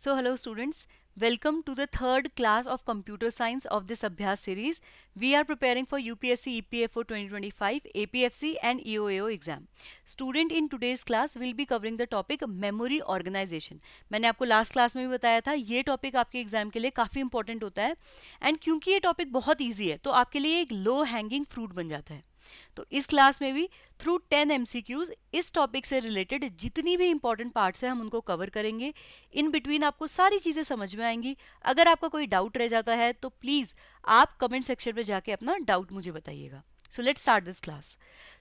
So hello students, welcome to the third class of computer science of this Abhyas series. We are preparing for UPSC EPFO 2025, APFC and EOAO exam. Student in today's class will be covering the topic memory organization. मैंने आपको last class में भी बताया था ये topic आपके exam के लिए काफ़ी इंपॉर्टेंट होता है एंड क्योंकि ये टॉपिक बहुत ईजी है तो आपके लिए एक लो हैंगिंग फ्रूट बन जाता है. तो इस क्लास में भी थ्रू 10 MCQs इस टॉपिक से रिलेटेड जितनी भी इंपॉर्टेंट पार्ट्स हैं हम उनको कवर करेंगे. इन बिटवीन आपको सारी चीज़ें समझ में आएंगी. अगर आपका कोई डाउट रह जाता है तो प्लीज़ आप कमेंट सेक्शन में जाके अपना डाउट मुझे बताइएगा. So let's start this class.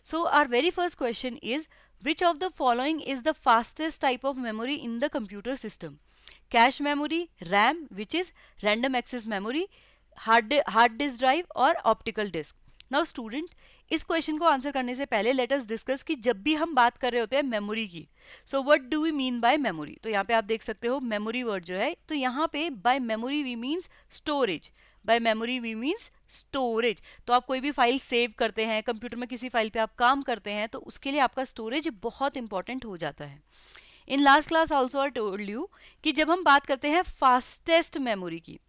So our very first question is which of the following is the fastest type of memory in the computer system? Cache memory, RAM which is random access memory, hard disk drive और optical disk. Now student, इस question को answer करने से पहले let us discuss कि जब भी हम बात कर रहे होते हैं मेमोरी की, so what do we mean by memory. तो यहाँ पे आप देख सकते हो मेमोरी वर्ड जो है, तो यहाँ पे by memory we means storage. By memory we means storage. तो आप कोई भी फाइल सेव करते हैं, कंप्यूटर में किसी फाइल पे आप काम करते हैं, तो उसके लिए आपका स्टोरेज बहुत इंपॉर्टेंट हो जाता है. In last class also I told you कि जब हम बात करते हैं फास्टेस्ट मेमोरी की,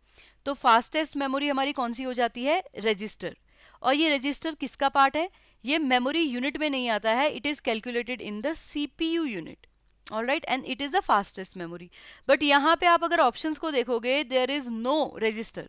तो फास्टेस्ट मेमोरी हमारी कौन सी हो जाती है? रजिस्टर. और ये रजिस्टर किसका पार्ट है? ये मेमोरी यूनिट में नहीं आता है. It is calculated in the CPU unit. Alright, and it is the fastest memory. But यहाँ पे आप अगर ऑप्शंस को देखोगे देयर इज नो रजिस्टर.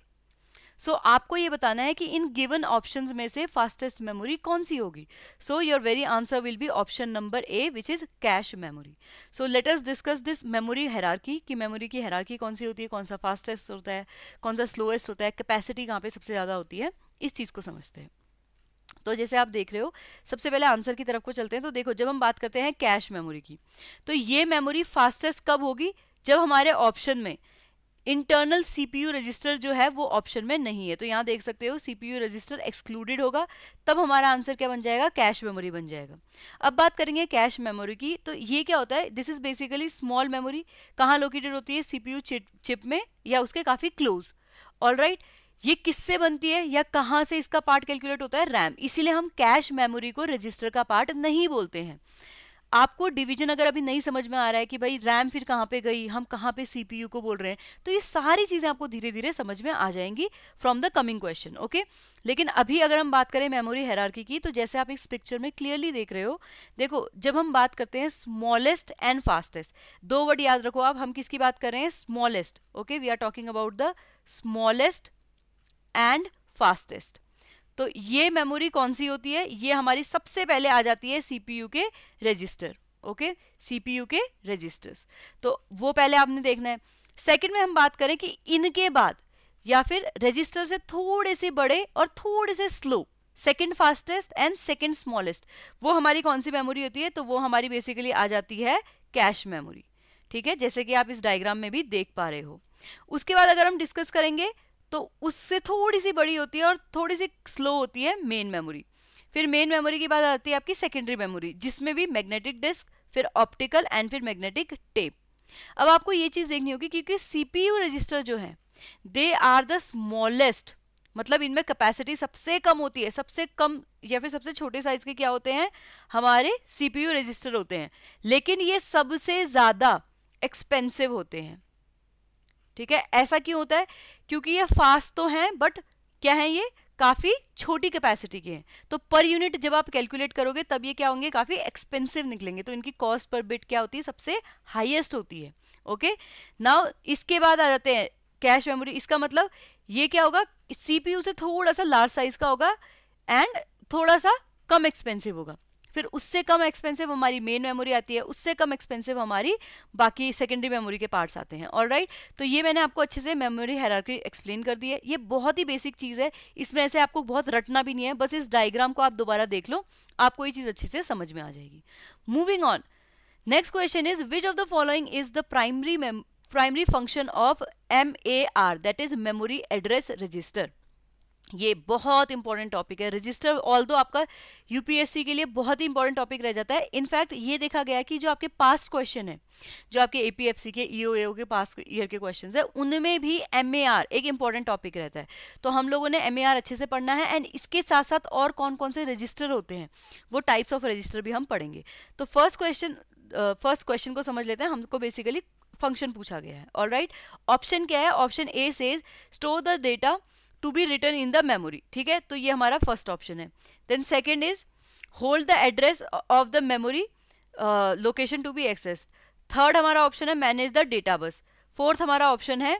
सो आपको ये बताना है कि इन गिवन ऑप्शंस में से फास्टेस्ट मेमोरी कौन सी होगी. So your very answer will be option number A which is cache memory. So let us discuss this memory hierarchy कि मेमोरी की हायरार्की कौन सी होती है, कौन सा फास्टेस्ट होता है, कौन सा स्लोएस्ट होता है, कैपेसिटी कहाँ पे सबसे ज़्यादा होती है, इस चीज़ को समझते हैं. तो जैसे आप देख रहे हो, सबसे पहले आंसर की तरफ को चलते हैं. तो देखो, जब हम बात करते हैं कैश मेमोरी की, तो ये मेमोरी फास्टेस्ट कब होगी? जब हमारे ऑप्शन में इंटरनल सीपीयू रजिस्टर जो है वो ऑप्शन में नहीं है. तो यहाँ देख सकते हो सीपीयू रजिस्टर एक्सक्लूडेड होगा, तब हमारा आंसर क्या बन जाएगा? कैश मेमोरी बन जाएगा. अब बात करेंगे कैश मेमोरी की, तो ये क्या होता है? This is basically small memory. कहाँ लोकेटेड होती है? सीपीयू चिप में या उसके काफी क्लोज. ऑलराइट, ये किससे बनती है या कहाँ से इसका पार्ट कैलकुलेट होता है? रैम. इसीलिए हम कैश मेमोरी को रजिस्टर का पार्ट नहीं बोलते हैं. आपको डिवीजन अगर अभी नहीं समझ में आ रहा है कि भाई रैम फिर कहाँ पे गई, हम कहाँ पे सीपीयू को बोल रहे हैं, तो ये सारी चीजें आपको धीरे धीरे समझ में आ जाएंगी from the coming question. Okay, लेकिन अभी अगर हम बात करें मेमोरी हायरार्की की, तो जैसे आप इस पिक्चर में क्लियरली देख रहे हो, देखो जब हम बात करते हैं स्मॉलेस्ट एंड फास्टेस्ट, दो वर्ड याद रखो आप. हम किसकी बात कर रहे हैं? Smallest. Okay, we are talking about the smallest and fastest. तो ये मेमोरी कौन सी होती है? ये हमारी सबसे पहले आ जाती है सीपीयू के रजिस्टर. ओके, सीपीयू के रजिस्टर्स, तो वो पहले आपने देखना है. सेकंड में हम बात करें कि इनके बाद या फिर रजिस्टर से थोड़े से बड़े और थोड़े से slow, second fastest and second smallest, वो हमारी कौन सी मेमोरी होती है? तो वो हमारी बेसिकली आ जाती है कैश मेमोरी. ठीक है, जैसे कि आप इस डायग्राम में भी देख पा रहे हो. उसके बाद अगर हम डिस्कस करेंगे तो उससे थोड़ी सी बड़ी होती है और थोड़ी सी स्लो होती है मेन मेमोरी. फिर मेन मेमोरी की बात आती है आपकी सेकेंडरी मेमोरी, जिसमें भी मैग्नेटिक डिस्क, फिर ऑप्टिकल एंड फिर मैग्नेटिक टेप. अब आपको ये चीज देखनी होगी क्योंकि सीपीयू रजिस्टर जो है दे आर द स्मॉलेस्ट, मतलब इनमें कैपेसिटी सबसे कम होती है. सबसे कम या फिर सबसे छोटे साइज के क्या होते हैं? हमारे सीपीयू रजिस्टर होते हैं, लेकिन ये सबसे ज्यादा एक्सपेंसिव होते हैं. ठीक है, ऐसा क्यों होता है? क्योंकि ये फास्ट तो हैं बट क्या है, ये काफी छोटी कैपेसिटी के हैं. तो पर यूनिट जब आप कैलकुलेट करोगे तब ये क्या होंगे? काफी एक्सपेंसिव निकलेंगे. तो इनकी कॉस्ट पर बिट क्या होती है? सबसे हाईएस्ट होती है. ओके, नाउ इसके बाद आ जाते हैं कैश मेमोरी. इसका मतलब ये क्या होगा? सीपीयू से थोड़ा सा लार्ज साइज का होगा एंड थोड़ा सा कम एक्सपेंसिव होगा. फिर उससे कम एक्सपेंसिव हमारी मेन मेमोरी आती है, उससे कम एक्सपेंसिव हमारी बाकी सेकेंडरी मेमोरी के पार्ट्स आते हैं. ऑलराइट, तो ये मैंने आपको अच्छे से मेमोरी हायरार्की एक्सप्लेन कर दी है. ये बहुत ही बेसिक चीज़ है, इसमें से आपको बहुत रटना भी नहीं है. बस इस डायग्राम को आप दोबारा देख लो, आपको ये चीज़ अच्छे से समझ में आ जाएगी. Moving on, next question is which of the following is the primary function of MAR, that is memory address register. ये बहुत इंपॉर्टेंट टॉपिक है. रजिस्टर ऑल्दो आपका यूपीएससी के लिए बहुत ही इंपॉर्टेंट टॉपिक रह जाता है. इनफैक्ट ये देखा गया कि जो आपके पास्ट क्वेश्चन है, जो आपके एपीएफसी के ईओएओ के पास्ट ईयर के क्वेश्चंस है, उनमें भी एमएआर एक इंपॉर्टेंट टॉपिक रहता है. तो हम लोगों ने एमएआर अच्छे से पढ़ना है एंड इसके साथ साथ और कौन कौन से रजिस्टर होते हैं, वो टाइप्स ऑफ रजिस्टर भी हम पढ़ेंगे. तो फर्स्ट क्वेश्चन को समझ लेते हैं. हमको बेसिकली फंक्शन पूछा गया है. ऑलराइट, ऑप्शन क्या है? Option A says store the data to be written in the memory. ठीक है, तो ये हमारा फर्स्ट ऑप्शन है. Then second is hold the address of the memory location to be accessed. Third हमारा ऑप्शन है manage the data bus. Fourth हमारा option है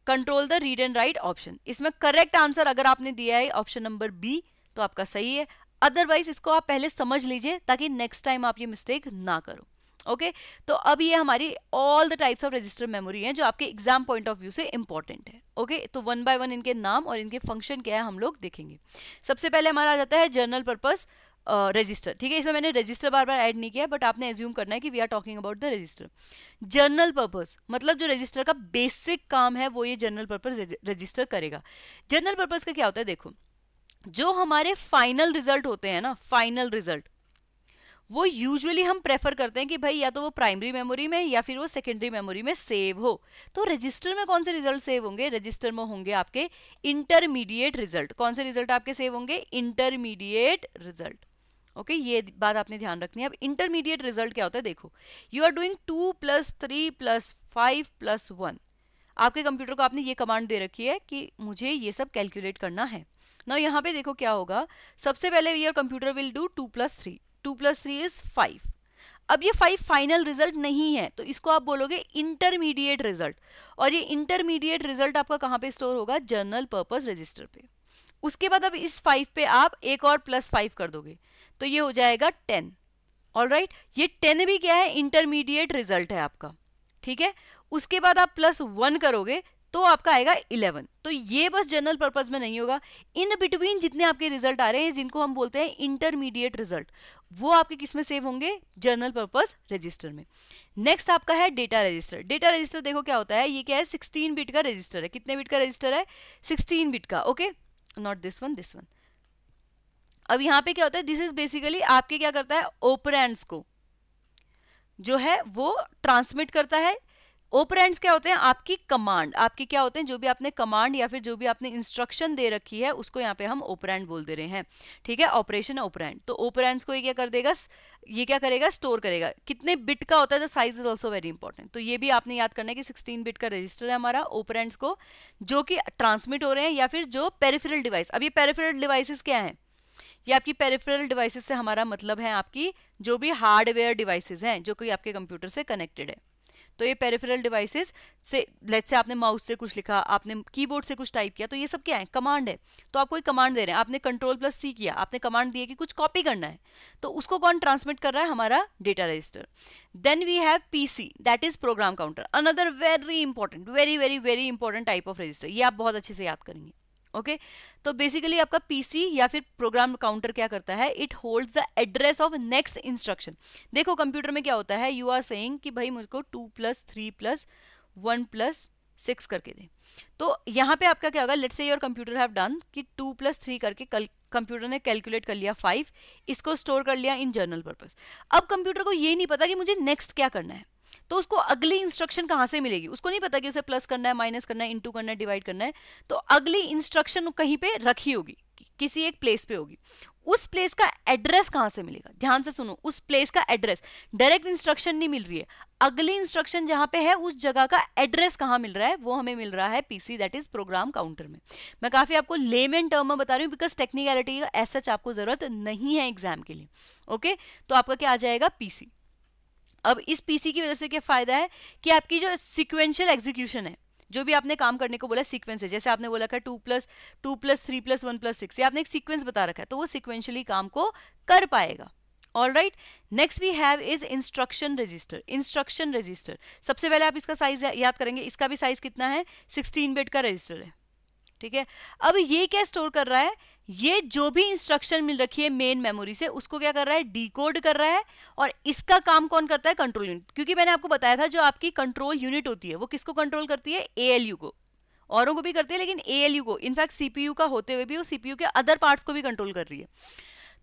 control the read and write option. इसमें करेक्ट आंसर अगर आपने दिया है ऑप्शन नंबर बी तो आपका सही है. अदरवाइज इसको आप पहले समझ लीजिए ताकि नेक्स्ट टाइम आप ये मिस्टेक ना करो. ओके तो अब ये हमारी all the types of register memory हैं जो आपके एग्जाम पॉइंट ऑफ व्यू से इंपॉर्टेंट है. ओके तो वन बाय वन इनके नाम और इनके फंक्शन क्या है हम लोग देखेंगे. सबसे पहले हमारा आ जाता है जनरल पर्पस रजिस्टर. ठीक है, इसमें मैंने रजिस्टर बार बार ऐड नहीं किया बट आपने एज्यूम करना है कि we are talking about the register. General purpose मतलब जो रजिस्टर का बेसिक काम है वो ये जनरल पर्पस रजिस्टर करेगा. जनरल पर्पस का क्या होता है? देखो, जो हमारे फाइनल रिजल्ट होते हैं ना, फाइनल रिजल्ट वो यूजुअली हम प्रेफर करते हैं कि भाई या तो वो प्राइमरी मेमोरी में या फिर वो सेकेंडरी मेमोरी में सेव हो. तो रजिस्टर में कौन से रिजल्ट सेव होंगे? रजिस्टर में होंगे आपके इंटरमीडिएट रिजल्ट. कौन से रिजल्ट आपके सेव होंगे? Intermediate result. ओके ये बात आपने ध्यान रखनी है. अब इंटरमीडिएट रिजल्ट क्या होता है? देखो, यू आर डूइंग 2 + 3 + 5 + 1. आपके कंप्यूटर को आपने ये कमांड दे रखी है कि मुझे ये सब कैलकुलेट करना है. ना यहाँ पे देखो क्या होगा. सबसे पहले your computer will do 2 + 3. 2 + 3 is 5. अब ये 5 फाइनल रिजल्ट नहीं है तो इसको आप बोलोगे इंटरमीडिएट रिजल्ट. और ये इंटरमीडिएट रिजल्ट आपका कहाँ पे स्टोर होगा? जनरल पर्पस रजिस्टर पे. उसके बाद अब इस 5 पे आप एक और +5 कर दोगे तो ये हो जाएगा 10. ऑलराइट, ये 10 भी क्या है? इंटरमीडिएट रिजल्ट है आपका. ठीक है, उसके बाद आप +1 करोगे तो आपका आएगा 11. तो ये बस जनरल पर्पस में नहीं होगा. इन बिटवीन जितने आपके रिजल्ट आ रहे हैं जिनको हम बोलते हैं इंटरमीडिएट रिजल्ट, वो आपके किस में सेव होंगे? जनरल पर्पस रजिस्टर में. नेक्स्ट आपका है डेटा रजिस्टर. डेटा रजिस्टर देखो क्या होता है, ये क्या है? 16 बिट का रजिस्टर है. कितने बिट का रजिस्टर है? 16 बिट का. Okay, not this one, this one. अब यहाँ पे क्या होता है? दिस इज बेसिकली आपके क्या करता है? ऑपरेंड्स को जो है वो ट्रांसमिट करता है. ऑपरेंड्स क्या होते हैं? आपकी कमांड. आपकी क्या होते हैं? जो भी आपने कमांड या फिर जो भी आपने इंस्ट्रक्शन दे रखी है उसको यहाँ पे हम ऑपरेंड बोल दे रहे हैं. ठीक है, ऑपरेशन ऑपरेंड. तो ऑपरेंड्स को ये क्या कर देगा? ये क्या करेगा? स्टोर करेगा. कितने बिट का होता है? The size is also very important. तो ये भी आपने याद करना है कि 16 बिट का रजिस्टर है हमारा. ऑपरेंड्स को जो कि ट्रांसमिट हो रहे हैं या फिर जो पेरिफेरल डिवाइस. अब ये पेरिफेरल डिवाइसेस क्या है? ये आपकी पेरिफेरल डिवाइसेस से हमारा मतलब है आपकी जो भी हार्डवेयर डिवाइसेस हैं जो कि आपके कंप्यूटर से कनेक्टेड है. तो ये पेरिफेरल डिवाइसेस से लेट्स से आपने माउस से कुछ लिखा, आपने कीबोर्ड से कुछ टाइप किया, तो ये सब क्या है? कमांड है. तो आप कोई कमांड दे रहे हैं, आपने Ctrl+C किया, आपने कमांड दी है कि कुछ कॉपी करना है, तो उसको कौन ट्रांसमिट कर रहा है? हमारा data register. Then we have PC, that is program counter. Another very important, very very very important type of register. ये आप बहुत अच्छे से याद करेंगे. ओके तो बेसिकली आपका PC या फिर प्रोग्राम काउंटर क्या करता है? It holds the address of next instruction. देखो कंप्यूटर में क्या होता है? यू आर सेइंग कि भाई मुझको 2 + 3 + 1 + 6 करके दे. तो यहाँ पे आपका क्या होगा? Let's say your computer have done कि 2 + 3 करके कंप्यूटर ने कैलकुलेट कर लिया 5, इसको स्टोर कर लिया इन जनरल पर्पस. अब कंप्यूटर को ये नहीं पता कि मुझे नेक्स्ट क्या करना है, तो उसको अगली इंस्ट्रक्शन कहाँ से मिलेगी? उसको नहीं पता कि उसे प्लस करना है, माइनस करना है, इनटू करना है, डिवाइड करना है. तो अगली इंस्ट्रक्शन कहीं पे रखी होगी, किसी एक प्लेस पे होगी. उस प्लेस का एड्रेस कहाँ से मिलेगा? ध्यान से सुनो, उस प्लेस का एड्रेस. डायरेक्ट इंस्ट्रक्शन नहीं मिल रही है, अगली इंस्ट्रक्शन जहां पे है उस जगह का एड्रेस कहाँ मिल रहा है? वो हमें मिल रहा है PC, that is program counter में. मैं काफी आपको लेमन टर्म में बता रही हूँ बिकॉज टेक्निकलिटी ऐसा आपको जरूरत नहीं है एग्जाम के लिए. ओके तो आपका क्या आ जाएगा? PC. अब इस PC की वजह से क्या फायदा है कि आपकी जो सिक्वेंशियल एग्जीक्यूशन है, जो भी आपने काम करने को बोला सीक्वेंस है, जैसे आपने बोला था 2 + 3 + 1 + 6, ये आपने एक सीक्वेंस बता रखा है, तो वो सिक्वेंशियली काम को कर पाएगा. Alright, next we have is instruction register. Instruction register सबसे पहले आप इसका साइज याद करेंगे. इसका भी साइज कितना है? 16 बिट का रजिस्टर है. ठीक है, अब ये क्या स्टोर कर रहा है? ये जो भी इंस्ट्रक्शन मिल रखी है मेन मेमोरी से उसको क्या कर रहा है? डिकोड कर रहा है. और इसका काम कौन करता है? Control unit. क्योंकि मैंने आपको बताया था जो आपकी कंट्रोल यूनिट होती है वो किसको कंट्रोल करती है? ALU को. औरों को भी करती है लेकिन ALU को, इनफैक्ट CPU का होते हुए भी वो CPU के अदर पार्ट्स को भी कंट्रोल कर रही है.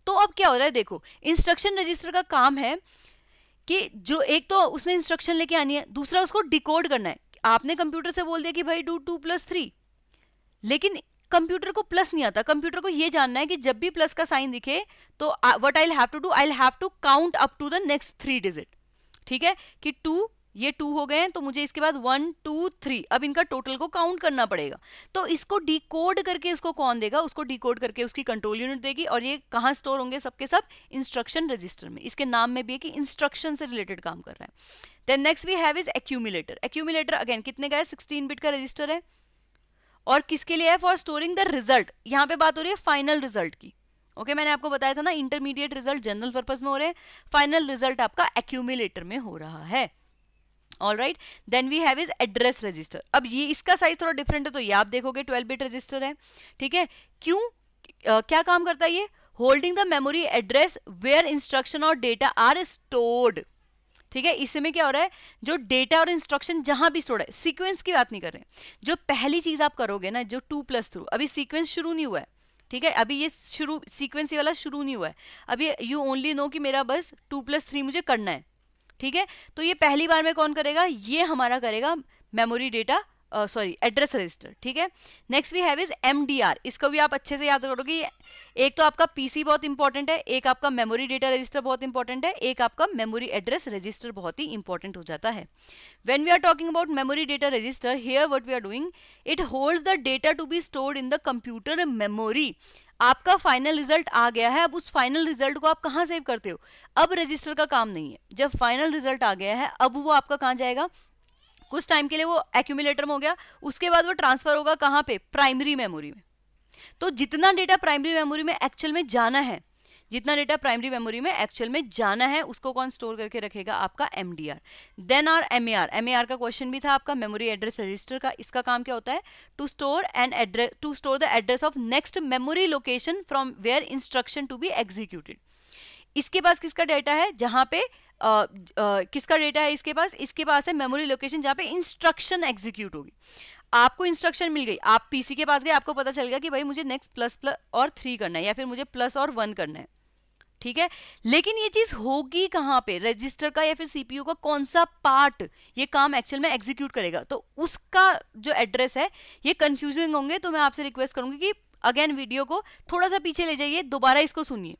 तो अब क्या हो रहा है? देखो इंस्ट्रक्शन रजिस्टर का काम है कि जो एक तो उसने इंस्ट्रक्शन लेके आनी है, दूसरा उसको डिकोड करना है. आपने कंप्यूटर से बोल दिया कि भाई डू 2 + 3, लेकिन कंप्यूटर को प्लस नहीं आता. कंप्यूटर को ये जानना है कि जब भी प्लस का साइन दिखे तो what I have to do, I have to count up to the next 3 digit. ठीक है कि 2 ये 2 हो गए हैं, तो मुझे इसके बाद 1 2 3 अब इनका टोटल को काउंट करना पड़ेगा। तो इसको डिकोड करके उसको कौन देगा, उसको डिकोड करके उसकी कंट्रोल यूनिट देगी। और ये कहाँ स्टोर होंगे, सबके सब इंस्ट्रक्शन रजिस्टर में। इसके नाम में भी है कि इंस्ट्रक्शन से रिलेटेड काम कर रहा है। Then next we have is accumulator. Accumulator again कितने का है, 16 बिट का रजिस्टर है, और किसके लिए है, फॉर स्टोरिंग द रिजल्ट। यहाँ पे बात हो रही है फाइनल रिजल्ट की। ओके मैंने आपको बताया था ना, इंटरमीडिएट रिजल्ट जनरल पर्पस में हो रहे हैं, फाइनल रिजल्ट आपका एक्यूमुलेटर में हो रहा है। All right, then we have is address register. अब ये इसका साइज थोड़ा डिफरेंट है, तो ये आप देखोगे 12 बिट रजिस्टर है, ठीक है। क्यों, क्या काम करता है ये, holding the memory address where instruction और डेटा आर स्टोर्ड, ठीक है। इसमें क्या हो रहा है, जो डेटा और इंस्ट्रक्शन जहां भी स्टोर्ड है, सीक्वेंस की बात नहीं कर रहे हैं, जो पहली चीज आप करोगे ना, जो 2+ थ्रू, अभी सीक्वेंस शुरू नहीं हुआ है, ठीक है, अभी ये शुरू सीक्वेंस वाला शुरू नहीं हुआ है, अभी यू ओनली नो कि मेरा बस 2+3 मुझे करना है, ठीक है। तो ये पहली बार में कौन करेगा, ये हमारा करेगा memory data sorry address register, ठीक है। Next we have is MDR। इसको भी आप अच्छे से याद करोगे, एक तो आपका पीसी बहुत इंपॉर्टेंट है, एक आपका मेमोरी डेटा रजिस्टर बहुत इंपॉर्टेंट है, एक आपका मेमोरी एड्रेस रजिस्टर बहुत ही इंपॉर्टेंट हो जाता है। When we are talking about memory data register, here what we are doing, it holds the data to be stored in the computer memory. आपका final result आ गया है, अब उस फाइनल रिजल्ट को आप कहाँ सेव करते हो, अब रजिस्टर का काम नहीं है। जब फाइनल रिजल्ट आ गया है, अब वो आपका कहाँ जाएगा, कुछ टाइम के लिए वो एक्यूमुलेटर में हो गया, उसके बाद वो ट्रांसफर होगा कहाँ पे, प्राइमरी मेमोरी में। तो जितना डेटा प्राइमरी मेमोरी में एक्चुअल में जाना है, जितना डेटा प्राइमरी मेमोरी में एक्चुअल में जाना है, उसको कौन स्टोर करके रखेगा, आपका MDR। देन आर MAR का क्वेश्चन भी था आपका, मेमोरी एड्रेस रजिस्टर का। इसका काम क्या होता है, to store the address of next memory location from where instruction to be executed. इसके पास किसका डेटा है, जहां पे किसका डेटा है इसके पास है मेमोरी लोकेशन जहां पे इंस्ट्रक्शन एग्जीक्यूट होगी। आपको इंस्ट्रक्शन मिल गई, आप पीसी के पास गए, आपको पता चल गया कि भाई मुझे नेक्स्ट प्लस और 3 करना है, या फिर मुझे प्लस और 1 करना है, ठीक है। लेकिन ये चीज होगी कहां पे, रजिस्टर का या फिर सीपीयू का कौन सा पार्ट ये काम एक्चुअल में एग्जीक्यूट करेगा, तो उसका जो एड्रेस है, ये कंफ्यूजिंग होंगे। तो मैं आपसे रिक्वेस्ट करूंगी कि अगेन वीडियो को थोड़ा सा पीछे ले जाइए, दोबारा इसको सुनिए,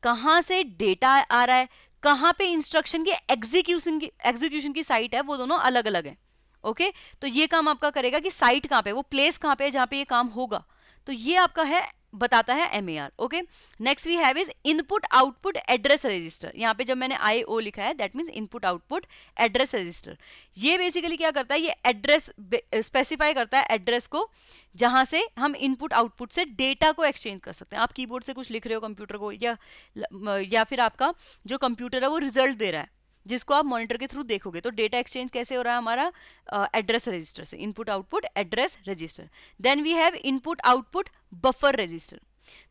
कहां से डेटा आ रहा है, कहां पे इंस्ट्रक्शन की एग्जीक्यूशन की साइट है, वो दोनों अलग अलग है। ओके, तो ये काम आपका करेगा कि साइट कहां पे, वो प्लेस कहां पे है जहां पे ये काम होगा, तो ये आपका है, बताता है MAR। Okay, next we have is input output address register. यहाँ पे जब मैंने IO लिखा है, that means input output address register. ये बेसिकली क्या करता है, ये एड्रेस स्पेसिफाई करता है एड्रेस को, जहां से हम इनपुट आउटपुट से डेटा को एक्सचेंज कर सकते हैं। आप कीबोर्ड से कुछ लिख रहे हो कंप्यूटर को, या फिर आपका जो कंप्यूटर है वो रिजल्ट दे रहा है, जिसको आप मॉनिटर के थ्रू देखोगे, तो डेटा एक्सचेंज कैसे हो रहा है हमारा, एड्रेस रजिस्टर से, input output address register. Then we have input output buffer register.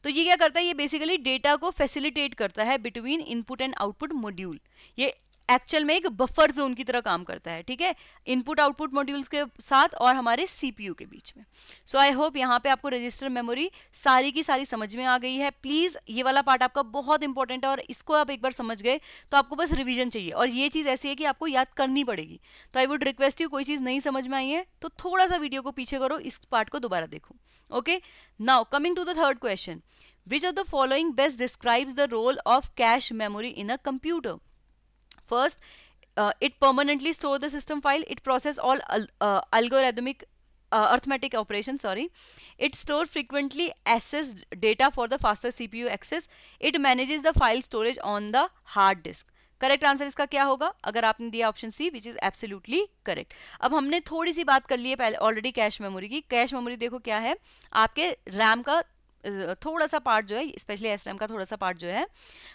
तो ये क्या करता है, ये बेसिकली डेटा को फैसिलिटेट करता है between input and output module. ये एक्चुअल में एक बफर जोन की तरह काम करता है, ठीक है, इनपुट आउटपुट मॉड्यूल्स के साथ और हमारे सीपीयू के बीच में। सो आई होप यहाँ पे आपको रजिस्टर मेमोरी सारी की सारी समझ में आ गई है। प्लीज ये वाला पार्ट आपका बहुत इंपॉर्टेंट है, और इसको आप एक बार समझ गए तो आपको बस रिवीजन चाहिए, और ये चीज ऐसी है कि आपको याद करनी पड़ेगी। तो आई वुड रिक्वेस्ट यू, कोई चीज नहीं समझ में आई है तो थोड़ा सा वीडियो को पीछे करो, इस पार्ट को दोबारा देखो। Okay, now coming to the third question, which of the following best describes the role of cache memory in a computer? First, it permanently store the system file. It process all algorithmic arithmetic operations. Sorry, it store frequently accessed data for the faster CPU access. It manages the file storage on the hard disk. Correct answer इसका क्या होगा, अगर आपने दिया option C, which is absolutely correct. अब हमने थोड़ी सी बात कर ली है पहले ऑलरेडी कैश मेमोरी की। कैश मेमोरी देखो क्या है, आपके रैम का थोड़ा सा पार्ट जो है, स्पेशली SRAM का थोड़ा सा पार्ट जो है,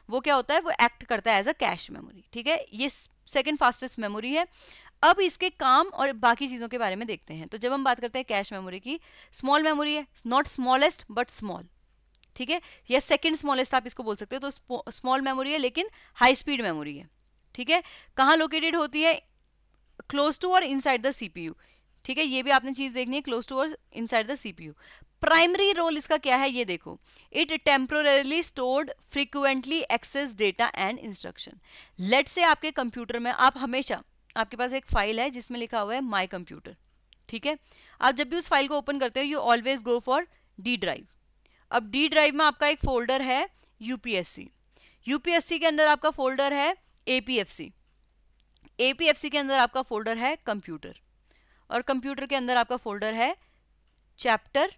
वो क्या होता है, वो एक्ट करता है एज अ कैश मेमोरी, ठीक है। ये सेकंड फास्टेस्ट मेमोरी है। अब इसके काम और बाकी चीजों के बारे में देखते हैं। तो जब हम बात करते हैं कैश मेमोरी की, स्मॉल मेमोरी है, नॉट स्मॉलेस्ट बट स्मॉल, ठीक है, या सेकंड स्मॉलेस्ट आप इसको बोल सकते हो। तो स्मॉल मेमोरी है लेकिन हाई स्पीड मेमोरी है, ठीक है। कहाँ लोकेटेड होती है, क्लोज टू और इनसाइड द CPU, ठीक है, ये भी आपने चीज देखनी है, क्लोज टू और inside the CPU। Primary role इसका क्या है, ये देखो, it temporally stored frequently access data and instruction. Let say आपके कंप्यूटर में आप हमेशा, आपके पास एक फाइल है जिसमें लिखा हुआ है माई कंप्यूटर, ठीक है। आप जब भी उस फाइल को ओपन करते हो, you always go for D drive. अब D ड्राइव में आपका एक फोल्डर है UPSC, UPSC के अंदर आपका फोल्डर है APFC, APFC के अंदर आपका फोल्डर है कंप्यूटर, और कंप्यूटर के अंदर आपका फोल्डर है चैप्टर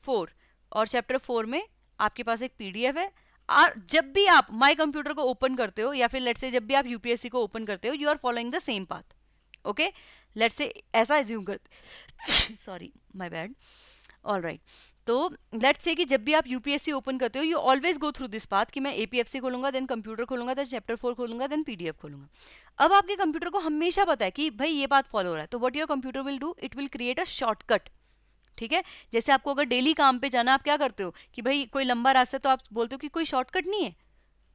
4, और चैप्टर 4 में आपके पास एक PDF है। और जब भी आप माई कंप्यूटर को ओपन करते हो, या फिर लेट्स से जब भी आप यूपीएससी को ओपन करते हो, you are following the same path. Okay, let's say ऐसा एज्यूम करते सॉरी माय बैड, ऑलराइट। तो लेट्स से कि जब भी आप यूपीएससी ओपन करते हो, you always go through this path कि मैं एपीएफसी खोलूंगा, देन कंप्यूटर खोलूंगा, देन चैप्टर 4 खोलूंगा, देन पीडीएफ खोलूंगा। अब आपके कंप्यूटर को हमेशा पता है कि भाई ये बात फॉलो हो रहा है, तो what your computer will do, it will create a shortcut. ठीक है, जैसे आपको अगर डेली काम पे जाना, आप क्या करते हो कि भाई कोई लंबा रास्ता है तो आप बोलते हो कि कोई शॉर्टकट नहीं है।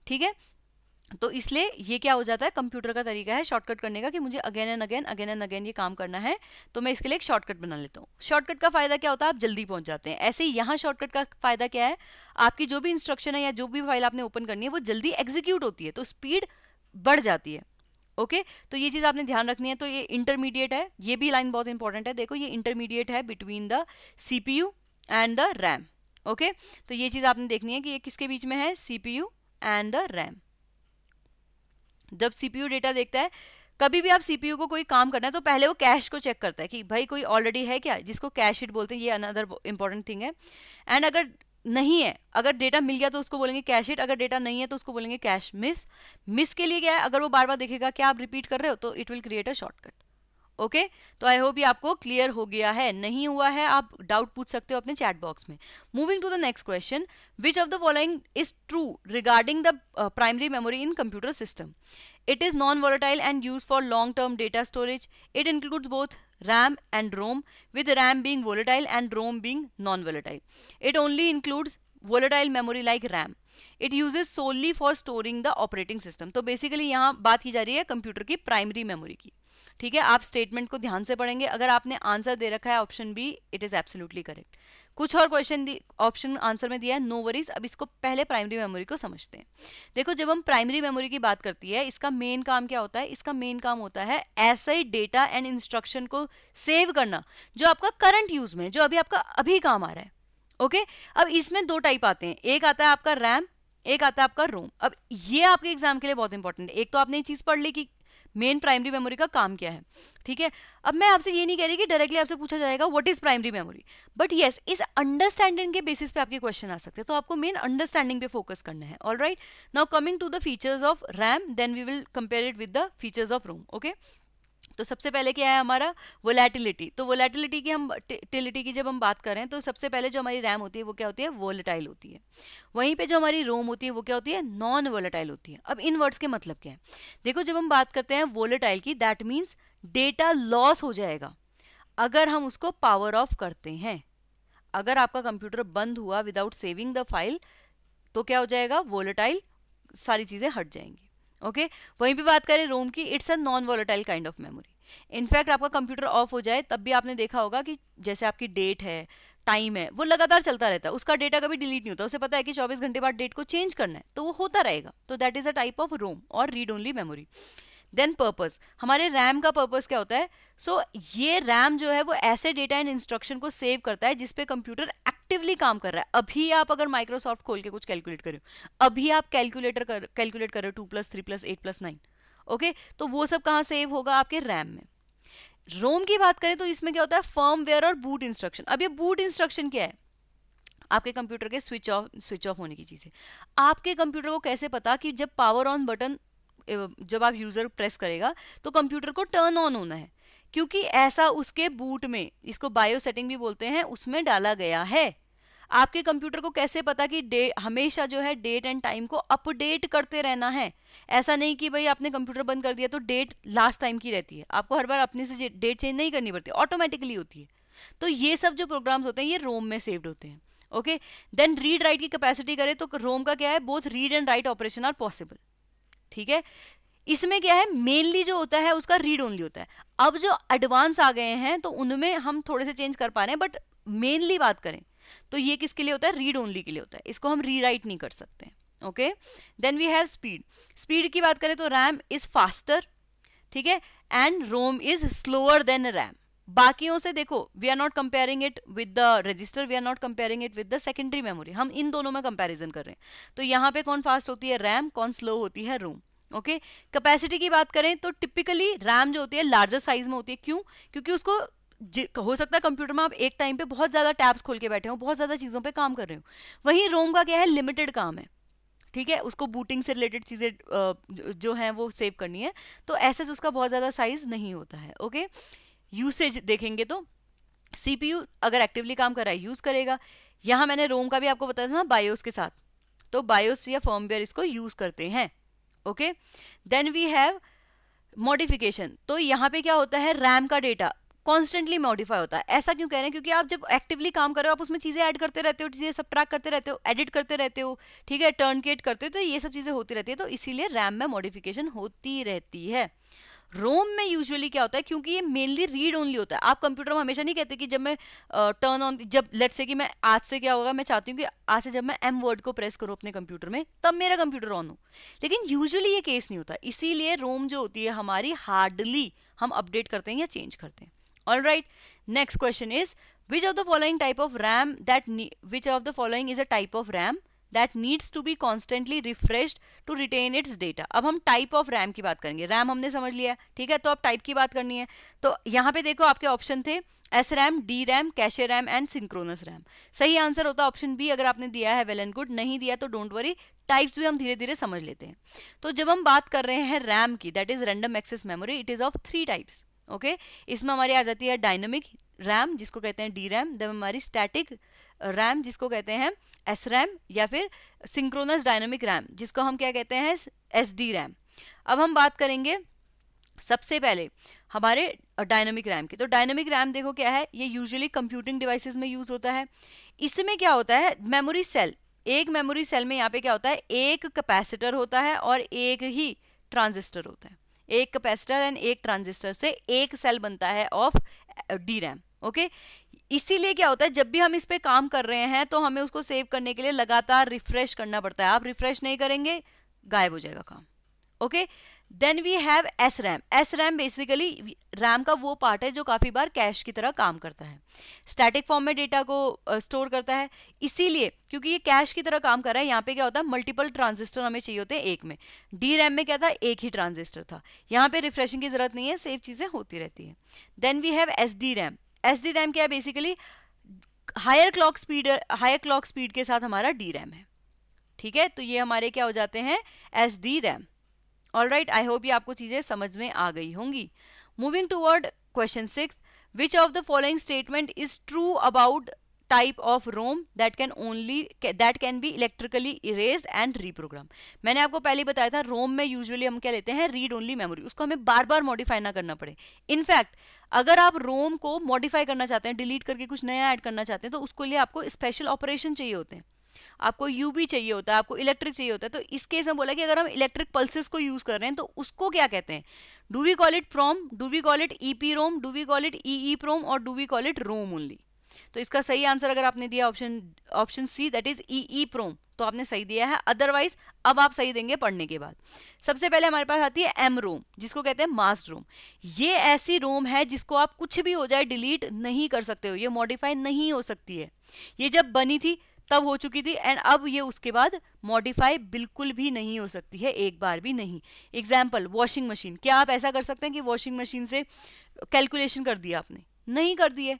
ठीक है, तो इसलिए ये क्या हो जाता है, कंप्यूटर का तरीका है शॉर्टकट करने का कि मुझे अगेन एंड अगेन ये काम करना है, तो मैं इसके लिए एक शॉर्टकट बना लेता हूँ। शॉर्टकट का फायदा क्या होता है, आप जल्दी पहुंच जाते हैं। ऐसे ही यहाँ शॉर्टकट का फायदा क्या है, आपकी जो भी इंस्ट्रक्शन है या जो भी फाइल आपने ओपन करनी है वो जल्दी एग्जीक्यूट होती है, तो स्पीड बढ़ जाती है। ओके, तो ये चीज आपने ध्यान रखनी है। तो ये इंटरमीडिएट है, ये भी लाइन बहुत इंपॉर्टेंट है, देखो ये इंटरमीडिएट है between the CPU and the RAM. Okay, तो ये चीज आपने देखनी है कि ये किसके बीच में है, सीपीयू एंड द रैम। जब सीपीयू डेटा देखता है, कभी भी आप सीपीयू को कोई काम करना है तो पहले वो कैश को चेक करता है कि भाई कोई ऑलरेडी है क्या, जिसको कैश हिट बोलते हैं, ये अनदर इंपॉर्टेंट थिंग है। एंड अगर नहीं है, अगर डेटा मिल गया तो उसको बोलेंगे कैश हिट, अगर डेटा नहीं है तो उसको बोलेंगे कैश मिस। मिस के लिए क्या है, अगर वो बार बार देखेगा क्या आप रिपीट कर रहे हो, तो it will create a shortcut. Okay, तो आई होप ये आपको क्लियर हो गया है। नहीं हुआ है आप डाउट पूछ सकते हो अपने चैट बॉक्स में। Moving to the next question, which of the following is true regarding the primary memory in computer system? It is non-volatile and used for long-term data storage. It includes both RAM and ROM, with RAM being volatile and ROM being non-volatile. It only includes volatile memory like RAM. It uses solely for storing the operating system. तो basically यहाँ बात की जा रही है computer की primary memory की। ठीक है, आप स्टेटमेंट को ध्यान से पढ़ेंगे। अगर आपने आंसर दे रखा है option B, it is absolutely correct. कुछ और क्वेश्चन ऑप्शन आंसर में दिया है, नो वरीज। अब इसको पहले प्राइमरी मेमोरी को समझते हैं। देखो, जब हम प्राइमरी मेमोरी की बात करती है, इसका मेन काम क्या होता है, इसका मेन काम होता है ऐसे डेटा एंड इंस्ट्रक्शन को सेव करना जो आपका करंट यूज में, जो अभी आपका अभी काम आ रहा है। ओके, अब इसमें दो टाइप आते हैं, एक आता है आपका रैम, एक आता है आपका रोम। अब ये आपके एग्जाम के लिए बहुत इंपॉर्टेंट है। एक तो आपने ये चीज पढ़ ली कि मेन प्राइमरी मेमोरी का काम क्या है। ठीक है, अब मैं आपसे ये नहीं कह रही कि डायरेक्टली आपसे पूछा जाएगा what is primary memory, but yes, इस अंडरस्टैंडिंग के बेसिस पे आपके क्वेश्चन आ सकते हैं, तो आपको मेन अंडरस्टैंडिंग पे फोकस करना है। Alright, now coming to the features of RAM, then we will compare it with the features of ROM. Okay, तो सबसे पहले क्या है हमारा वोलेटिलिटी। तो वोलेटिलिटी की जब हम बात करें, तो सबसे पहले जो हमारी रैम होती है वो क्या होती है, वोलेटाइल होती है। वहीं पे जो हमारी रोम होती है वो क्या होती है, नॉन वोलेटाइल होती है। अब इन वर्ड्स के मतलब क्या है, देखो जब हम बात करते हैं वोलेटाइल की, दैट मीन्स डेटा लॉस हो जाएगा अगर हम उसको पावर ऑफ करते हैं। अगर आपका कंप्यूटर बंद हुआ विदाउट सेविंग द फाइल, तो क्या हो जाएगा, वोलेटाइल, सारी चीजें हट जाएंगी। ओके, वहीं पे बात करें रोम की, it's a non volatile kind of memory. In fact आपका कंप्यूटर ऑफ हो जाए तब भी आपने देखा होगा कि जैसे आपकी डेट है, टाइम है, वो लगातार चलता रहता है, उसका डेटा कभी डिलीट नहीं होता। उसे पता है कि 24 घंटे बाद डेट को चेंज करना है, तो वो होता रहेगा। तो that is a type of ROM और read only memory. Then purpose, हमारे रैम का पर्पस क्या होता है, सो ये रैम जो है वो ऐसे डेटा एंड इंस्ट्रक्शन को सेव करता है जिसपे कंप्यूटर एक्टिवली काम कर रहा है। अभी आप अगर माइक्रोसॉफ्ट खोल के कुछ कैलकुलेट करें, अभी आप कैलकुलेट कर रहे हो 2+3+8+9, ओके, तो वो सब कहाँ सेव होगा, आपके रैम में। रोम की बात करें तो इसमें क्या होता है, फर्मवेयर और बूट इंस्ट्रक्शन। अब ये बूट इंस्ट्रक्शन क्या है, आपके कंप्यूटर के स्विच ऑफ होने की चीज है। आपके कंप्यूटर को कैसे पता कि जब पावर ऑन बटन जब आप यूजर प्रेस करेगा तो कंप्यूटर को टर्न ऑन होना है, क्योंकि ऐसा उसके बूट में, इसको बायो सेटिंग भी बोलते हैं, उसमें डाला गया है। आपके कंप्यूटर को कैसे पता कि हमेशा जो है डेट एंड टाइम को अपडेट करते रहना है। ऐसा नहीं कि भाई आपने कंप्यूटर बंद कर दिया तो डेट लास्ट टाइम की रहती है, आपको हर बार अपने से डेट चेंज नहीं करनी पड़ती, ऑटोमेटिकली होती है। तो ये सब जो प्रोग्राम्स होते हैं ये रोम में सेव्ड होते हैं। ओके, देन रीड राइट की कैपेसिटी करें तो रोम का क्या है, both read and write operation are possible. ठीक है, इसमें क्या है, मेनली जो होता है उसका रीड ओनली होता है। अब जो एडवांस आ गए हैं तो उनमें हम थोड़े से चेंज कर पा रहे हैं, बट मेनली बात करें तो ये किसके लिए होता है, रीड ओनली के लिए होता है, इसको हम रीराइट नहीं कर सकते। Okay, then we have speed. Speed की बात करें तो रैम इज फास्टर, ठीक है, and ROM is slower than RAM. बाकियों से देखो, we are not comparing it with the register, we are not comparing it with the secondary memory, हम इन दोनों में कंपैरिजन कर रहे हैं। तो यहाँ पे कौन फास्ट होती है, रैम, कौन स्लो होती है, रोम। ओके कैपेसिटी की बात करें तो टिपिकली रैम जो होती है लार्जर साइज में होती है। क्यों? क्योंकि उसको हो सकता है कंप्यूटर में आप एक टाइम पे बहुत ज्यादा टैब्स खोल के बैठे हो, बहुत ज्यादा चीजों पे काम कर रहे हो। वहीं रोम का क्या है, लिमिटेड काम है, ठीक है, उसको बूटिंग से रिलेटेड चीजें जो हैं वो सेव करनी है, तो ऐसे उसका बहुत ज्यादा साइज नहीं होता है। ओके यूसेज देखेंगे तो सीपीयू अगर एक्टिवली काम कर रहा है यूज करेगा। यहां मैंने रोम का भी आपको बताया था ना बायोस के साथ, तो बायोस या फर्मवेयर इसको यूज करते हैं। Okay then we have modification. तो यहाँ पे क्या होता है, रैम का डेटा कॉन्स्टेंटली मॉडिफाई होता है। ऐसा क्यों कह रहे हैं? क्योंकि आप जब एक्टिवली काम कर रहे हो आप उसमें चीजें ऐड करते रहते हो, चीजें सबट्रैक्ट करते रहते हो, एडिट करते रहते हो, ठीक है, टर्नकेट करते हो, तो ये सब चीजें होती रहती है, तो इसीलिए रैम में मॉडिफिकेशन होती रहती है। रोम में यूजुअली क्या होता है, क्योंकि ये मेनली रीड ओनली होता है। आप कंप्यूटर में हमेशा नहीं कहते कि जब मैं टर्न ऑन, जब लेट्स से कि मैं आज से क्या होगा, मैं चाहती हूँ कि आज से जब मैं एम वर्ड को प्रेस करूँ अपने कंप्यूटर में तब मेरा कंप्यूटर ऑन हो, लेकिन यूजुअली ये केस नहीं होता। इसीलिए रोम जो होती है हमारी हार्डली हम अपडेट करते हैं या चेंज करते हैं। Alright, next question is which of the following type of RAM that which of the following is a type of RAM that needs to be constantly refreshed to retain its data। अब हम type of RAM की बात करेंगे। RAM हमने समझ लिया, ठीक है, तो अब टाइप की बात करनी है। तो यहाँ पे देखो आपके ऑप्शन थे S RAM, D RAM, cache RAM and synchronous RAM. सही आंसर होता ऑप्शन बी। अगर आपने दिया है वेल एंड गुड, नहीं दिया तो डोंट वरी, टाइप्स भी हम धीरे धीरे समझ लेते हैं। तो जब हम बात कर रहे हैं रैम की, that is random access memory, it is of 3 types. Okay इसमें हमारी आ जाती है डायनेमिक रैम जिसको कहते हैं डी रैम, देन हमारी स्टैटिक रैम जिसको कहते हैं एस रैम, या फिर सिंक्रोनस डायनेमिक रैम जिसको हम क्या कहते हैं एस डी रैम। अब हम बात करेंगे सबसे पहले हमारे डायनेमिक रैम की। तो डायनेमिक रैम देखो क्या है, ये यूजुअली कंप्यूटिंग डिवाइसेस में यूज होता है। इसमें क्या होता है, मेमोरी सेल, एक मेमोरी सेल में यहाँ पे क्या होता है, एक कैपेसिटर होता है और एक ही ट्रांजिस्टर होता है। एक कैपेसिटर एंड एक ट्रांजिस्टर से एक सेल बनता है ऑफ डी रैम। ओके इसीलिए क्या होता है, जब भी हम इस पे काम कर रहे हैं तो हमें उसको सेव करने के लिए लगातार रिफ्रेश करना पड़ता है। आप रिफ्रेश नहीं करेंगे गायब हो जाएगा काम। Okay then we have S RAM. S RAM basically RAM का वो पार्ट है जो काफी बार कैश की तरह काम करता है, स्टैटिक फॉर्म में डेटा को स्टोर करता है। इसीलिए क्योंकि ये कैश की तरह काम कर रहा है, यहाँ पे क्या होता है, मल्टीपल ट्रांजिस्टर हमें चाहिए होते हैं एक में। डी रैम में क्या था, एक ही ट्रांजिस्टर था। यहाँ पे रिफ्रेशिंग की जरूरत नहीं है, सेव चीजें होती रहती है। Then we have S D RAM. S D RAM क्या है, बेसिकली हायर क्लॉक स्पीड के साथ हमारा डी रैम है, ठीक है, तो ये हमारे क्या हो जाते हैं, S D RAM. Alright, I hope ये आपको चीजें समझ में आ गई होंगी। Moving toward question 6, which of the following statement is true about type of ROM that can be electrically erased and reprogram. मैंने आपको पहले बताया था रोम में यूजुअली हम क्या लेते हैं, रीड ओनली मेमोरी, उसको हमें बार बार मॉडिफाई ना करना पड़े। इनफैक्ट अगर आप रोम को मॉडिफाई करना चाहते हैं, डिलीट करके कुछ नया ऐड करना चाहते हैं, तो उसके लिए आपको स्पेशल ऑपरेशन चाहिए होते हैं, आपको यूबी चाहिए होता है, आपको इलेक्ट्रिक चाहिए होता है। तो इस केस में बोला कि अगर हम इलेक्ट्रिक पल्सेस को यूज कर रहे हैं तो उसको क्या कहते हैं, do we call it PROM, do we call it EPROM, do we call it EEPROM, और do we call it ROM only. तो इसका सही आंसर अगर आपने दिया option C, that is EEPROM, तो आपने सही दिया है। अदरवाइज अब आप सही देंगे पढ़ने के बाद। सबसे पहले हमारे पास आती है एम रोम जिसको कहते हैं मास्ड रोम। ये ऐसी रोम है जिसको आप कुछ भी हो जाए डिलीट नहीं कर सकते हो, ये मॉडिफाई नहीं हो सकती है। ये जब बनी थी तब हो चुकी थी एंड अब ये उसके बाद मॉडिफाई बिल्कुल भी नहीं हो सकती है, एक बार भी नहीं। एग्जाम्पल वॉशिंग मशीन, क्या आप ऐसा कर सकते हैं कि वॉशिंग मशीन से कैलकुलेशन कर दिया आपने, नहीं कर दिए,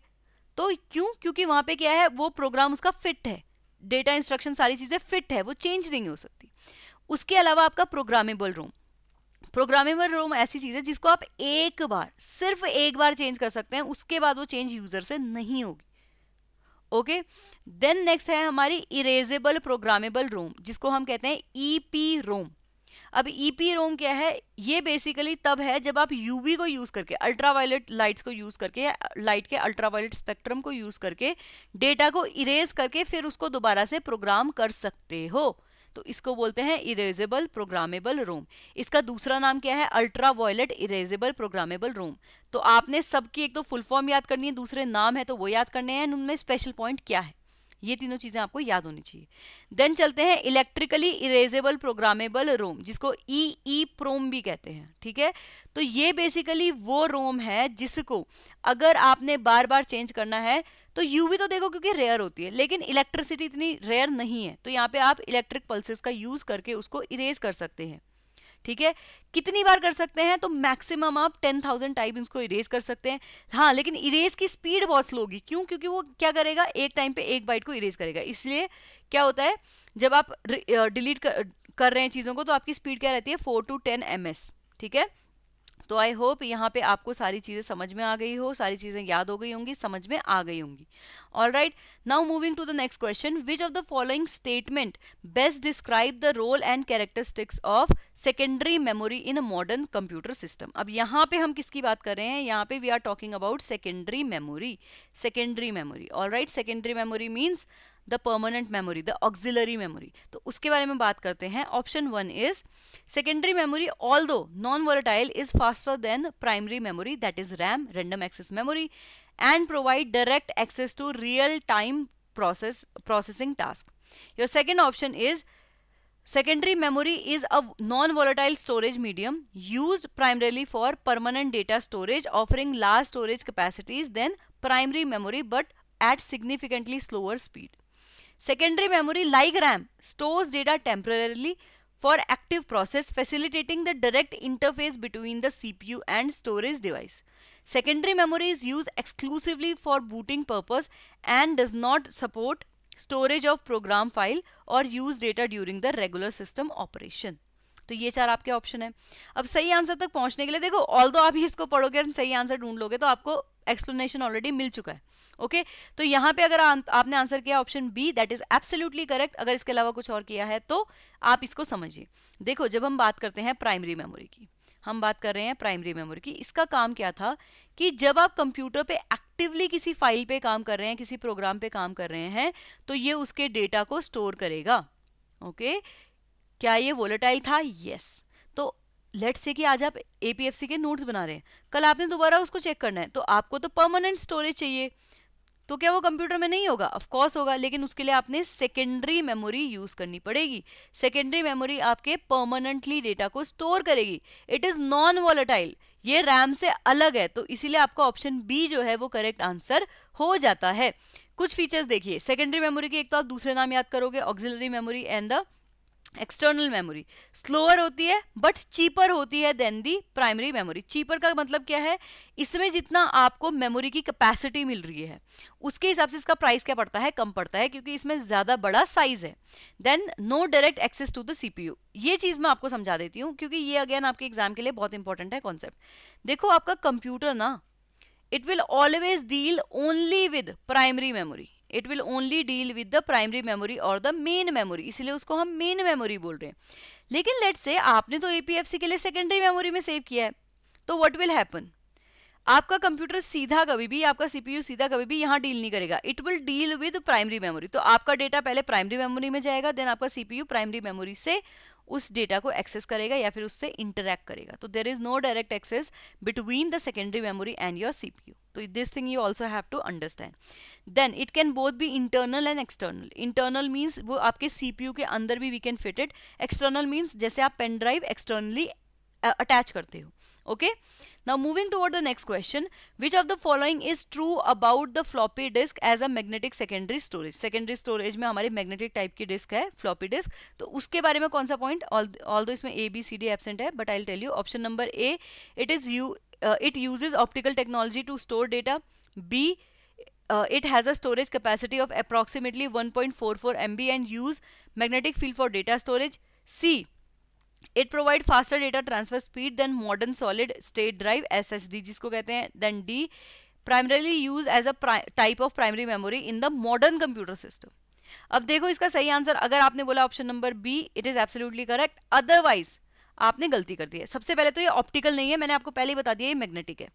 तो क्यों, क्योंकि वहां पे क्या है, वो प्रोग्राम उसका फिट है, डेटा इंस्ट्रक्शन सारी चीजें फिट है, वो चेंज नहीं हो सकती। उसके अलावा आपका प्रोग्रामेबल रोम, प्रोग्रामेबल रोम ऐसी चीज है जिसको आप एक बार, सिर्फ एक बार चेंज कर सकते हैं, उसके बाद वो चेंज यूजर से नहीं होगी। ओके देन नेक्स्ट है हमारी इरेजेबल प्रोग्रामेबल रोम जिसको हम कहते हैं ईपी रोम। अब ईपी रोम क्या है, ये बेसिकली तब है जब आप यूवी को यूज करके, अल्ट्रावायलेट लाइट्स को यूज करके, लाइट के अल्ट्रावायलेट स्पेक्ट्रम को यूज करके डेटा को इरेज करके फिर उसको दोबारा से प्रोग्राम कर सकते हो, तो इसको बोलते हैं इरेजेबल प्रोग्रामेबल रोम। इसका दूसरा नाम क्या है, अल्ट्रावायलेट इरेजेबल प्रोग्रामेबल रोम। तो आपने सबकी एक तो फुल फॉर्म याद करनी है, दूसरे नाम है तो वो याद करने हैं, उनमें स्पेशल पॉइंट क्या है, ये तीनों चीजें आपको याद होनी चाहिए। देन चलते हैं इलेक्ट्रिकली इरेजेबल प्रोग्रामेबल रोम जिसको ई प्रोम भी कहते हैं, ठीक है। तो ये बेसिकली वो रोम है जिसको अगर आपने बार बार चेंज करना है तो यूवी तो देखो क्योंकि रेयर होती है, लेकिन इलेक्ट्रिसिटी इतनी रेयर नहीं है, तो यहाँ पे आप इलेक्ट्रिक पल्सेस का यूज करके उसको इरेज कर सकते हैं, ठीक है, कितनी बार कर सकते हैं? तो मैक्सिमम आप 10,000 टाइम इसको इरेज कर सकते हैं। हाँ, लेकिन इरेज की स्पीड बहुत स्लो होगी। क्यों? क्योंकि वो क्या करेगा, एक टाइम पे एक बाइट को इरेज करेगा। इसलिए क्या होता है, जब आप डिलीट कर रहे हैं चीज़ों को, तो आपकी स्पीड क्या रहती है, 4 to 10 ms। ठीक है, तो आई होप यहाँ पे आपको सारी चीज़ें समझ में आ गई हो, सारी चीज़ें याद हो गई होंगी, समझ में आ गई होंगी। All right, now moving to the next question, which of the following statement best describe the role and characteristics of secondary memory in a modern computer system. अब यहाँ पे हम किसकी बात कर रहे हैं? यहाँ पे we are talking about secondary memory. Secondary memory, all right, secondary memory means the permanent memory, the auxiliary memory. तो उसके बारे में बात करते हैं। ऑप्शन 1 इज secondary memory, although non-volatile, is faster than primary memory, that is RAM, random access memory, and provide direct access to real-time processing task. Your second option is secondary memory is a non-volatile storage medium used primarily for permanent data storage, offering large storage capacities than primary memory but at significantly slower speed. Secondary memory, like RAM, stores data temporarily for active process, facilitating the direct interface between the CPU and storage device. Secondary memory is used exclusively for booting purpose and does not support storage of program file or use data during the regular system operation. तो ये चार आपके option है। अब सही answer तक पहुंचने के लिए देखो, ऑल्दो आप इसको पढ़ोगे और सही आंसर ढूंढ लोगे तो आपको एक्सप्लेनेशन ऑलरेडी मिल चुका है। ओके, तो यहाँ पे अगर आपने आंसर किया option B, that is absolutely correct. अगर इसके अलावा कुछ और किया है तो आप इसको समझिए। देखो, जब हम बात करते हैं प्राइमरी मेमोरी की, हम बात कर रहे हैं प्राइमरी मेमोरी की, इसका काम क्या था कि जब आप कंप्यूटर पे एक्टिवली किसी फाइल पे काम कर रहे हैं, किसी प्रोग्राम पे काम कर रहे हैं, तो ये उसके डेटा को स्टोर करेगा। ओके, क्या ये वोलेटाइल था? यस। तो लेट्स से कि आज आप एपीएफसी के नोट्स बना रहे हैं, कल आपने दोबारा उसको चेक करना है, तो आपको तो परमानेंट स्टोरेज चाहिए। तो क्या वो कंप्यूटर में नहीं होगा? ऑफ कोर्स होगा, लेकिन उसके लिए आपने सेकेंडरी मेमोरी यूज करनी पड़ेगी। सेकेंडरी मेमोरी आपके परमानेंटली डेटा को स्टोर करेगी। इट इज नॉन वॉलेटाइल, ये रैम से अलग है, तो इसीलिए आपका ऑप्शन बी जो है वो करेक्ट आंसर हो जाता है। कुछ फीचर्स देखिए सेकेंडरी मेमोरी के, एक तो आप दूसरे नाम याद करोगे, auxiliary memory and the external memory. Slower होती है बट चीपर होती है then the primary memory. Cheaper का मतलब क्या है? इसमें जितना आपको मेमोरी की कैपेसिटी मिल रही है उसके हिसाब से इसका प्राइस क्या पड़ता है? कम पड़ता है, क्योंकि इसमें ज्यादा बड़ा साइज है। Then no direct access to the CPU. ये चीज मैं आपको समझा देती हूँ, क्योंकि ये अगेन आपके एग्जाम के लिए बहुत इंपॉर्टेंट है कॉन्सेप्ट। देखो, आपका कंप्यूटर ना, it will always deal only with primary memory. It will only deal with the primary memory और द मेन मेमोरी, इसलिए उसको हम मेन मेमोरी बोल रहे हैं। लेकिन लेट्स से आपने तो एपीएफसी के लिए सेकेंडरी मेमोरी में सेव किया है, तो व्हाट विल हैपन? आपका कंप्यूटर सीधा कभी भी, आपका सीपीयू सीधा कभी भी यहाँ डील नहीं करेगा। It will deal with primary memory. तो आपका डेटा पहले प्राइमरी मेमोरी में जाएगा, देन आपका सीपीयू प्राइमरी मेमोरी से उस डेटा को एक्सेस करेगा या फिर उससे इंटरैक्ट करेगा। तो there is no direct access between the secondary memory and your CPU. तो this thing you also have to understand. Then it can both be internal and external. Internal means वो आपके CPU के अंदर भी we can fit it. External means जैसे आप pen drive externally attach करते हो। Okay, now moving toward the next question, which of the following is true about the floppy disk as a magnetic secondary storage? secondary storage में हमारी magnetic type की disk है floppy disk, तो उसके बारे में कौन सा point? although इसमें A B C D absent है, but I'll tell you. option number A, it uses optical technology to store data. B, it has a storage capacity of approximately 1.44 MB and use magnetic field for data storage. C, it provide faster data transfer speed than modern solid state drive SSD जिसको कहते हैं. Then D, primarily used as a type of primary memory in the modern computer system. अब देखो इसका सही answer, अगर आपने बोला option number B, it is absolutely correct, otherwise आपने गलती कर दी है। सबसे पहले तो ये ऑप्टिकल नहीं है, मैंने आपको पहले ही बता दिया, ये मैग्नेटिक है।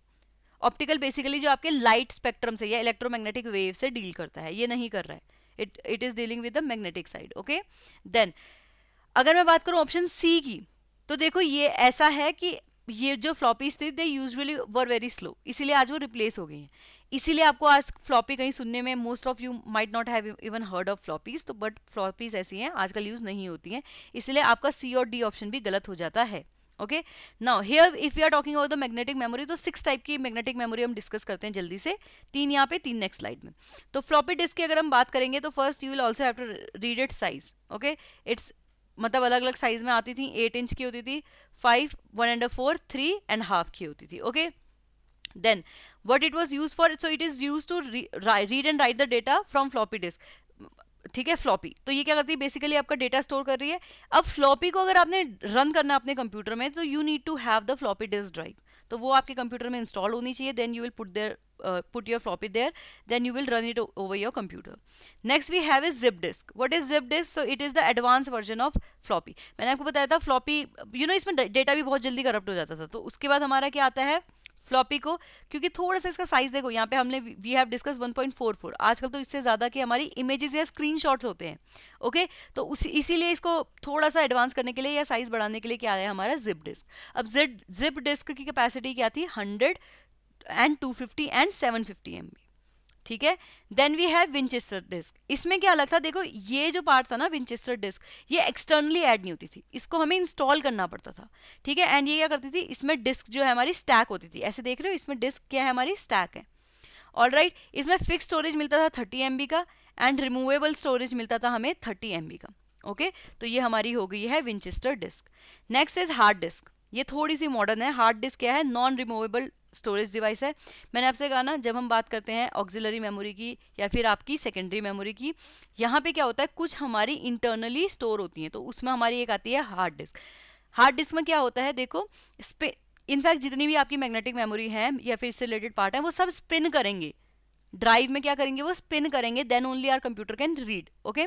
ऑप्टिकल बेसिकली जो आपके लाइट स्पेक्ट्रम से या इलेक्ट्रोमैग्नेटिक वेव से डील करता है, ये नहीं कर रहा है। It is dealing with the magnetic side. Okay, then अगर मैं बात करूं ऑप्शन सी की, तो देखो ये ऐसा है कि ये जो फ्लॉपीज थी they usually were very slow, इसीलिए आज वो रिप्लेस हो गई हैं। इसीलिए आपको आज फ्लॉपी कहीं सुनने में, most of you might not have even heard of floppies, तो बट फ्लॉपीज ऐसी हैं आजकल यूज नहीं होती हैं, इसलिए आपका सी और डी ऑप्शन भी गलत हो जाता है। Okay, now here if you are talking about the magnetic memory, तो 6 टाइप की मैग्नेटिक मेमोरी हम डिस्कस करते हैं जल्दी से, 3 यहाँ पे 3 नेक्स्ट स्लाइड में। तो फ्लॉपी डिस्क की अगर हम बात करेंगे तो first you will also have to read it size. Okay, it's मतलब अलग अलग साइज में आती थी, 8 इंच की होती थी, 5, 1.4, 3.5 की होती थी. Okay, then what it was used for, so it is used to read and write the data from floppy disk. ठीक है, फ्लॉपी तो ये क्या करती है, बेसिकली आपका डेटा स्टोर कर रही है. अब फ्लॉपी को अगर आपने रन करना है अपने कंप्यूटर में, तो you need to have the floppy disk drive, तो वो आपके कंप्यूटर में इंस्टॉल होनी चाहिए. Then you will put your floppy there, then you will run it over your computer. Next we have is zip disk. What is zip disk? So it is the advanced version of floppy. मैंने आपको बताया था floppy, इसमें data भी बहुत जल्दी corrupt हो जाता था. तो उसके बाद हमारा क्या आता है, फ्लॉपी को, क्योंकि थोड़ा सा इसका साइज देखो, यहाँ पे हमने वी हैव डिस्कस 1.44, आजकल तो इससे ज़्यादा की हमारी इमेजेस या स्क्रीनशॉट्स होते हैं. ओके, तो इसीलिए इसको थोड़ा सा एडवांस करने के लिए या साइज बढ़ाने के लिए क्या है हमारा जिप डिस्क. अब जिप डिस्क की कैपेसिटी क्या थी, 100 and 250 and 750 MB. ठीक है. Then we have Winchester disk. इसमें क्या अलग था, देखो ये जो पार्ट था ना विंचेस्टर डिस्क, ये एक्सटर्नली ऐड नहीं होती थी, इसको हमें इंस्टॉल करना पड़ता था. ठीक है, एंड ये क्या करती थी, इसमें डिस्क जो है हमारी स्टैक होती थी. ऐसे देख रहे हो, इसमें डिस्क क्या है हमारी, स्टैक है. ऑलराइट, इसमें फिक्स स्टोरेज मिलता था 30 MB का, एंड रिमूवेबल स्टोरेज मिलता था हमें 30 MB का. ओके, तो ये हमारी हो गई है Winchester disk. Next is hard disk. ये थोड़ी सी मॉडर्न है. हार्ड डिस्क क्या है, नॉन रिमूवेबल स्टोरेज डिवाइस है. मैंने आपसे कहा ना, जब हम बात करते हैं ऑक्सिलरी मेमोरी की या फिर आपकी सेकेंडरी मेमोरी की, यहाँ पे क्या होता है, कुछ हमारी इंटरनली स्टोर होती हैं, तो उसमें हमारी एक आती है हार्ड डिस्क. हार्ड डिस्क में क्या होता है, देखो इनफैक्ट जितनी भी आपकी मैग्नेटिक मेमोरी है या फिर इससे रिलेटेड पार्ट है, वो सब स्पिन करेंगे. ड्राइव में क्या करेंगे, वो स्पिन करेंगे, then only our computer can read. Okay,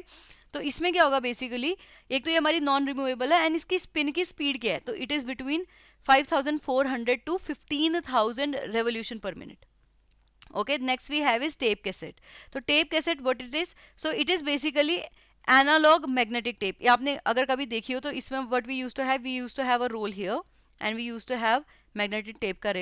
तो इसमें क्या होगा, बेसिकली एक तो ये हमारी नॉन रिमूवेबल है, एंड इसकी स्पिन की स्पीड क्या है, तो it is between 5400 to 15,000 revolution per minute. Okay, next we have is tape cassette. So tape cassette, what it is? So it is basically analog magnetic tape. आपने अगर कभी देखी हो तो इसमें what we used to have a roll here and we used to have magnetic tape का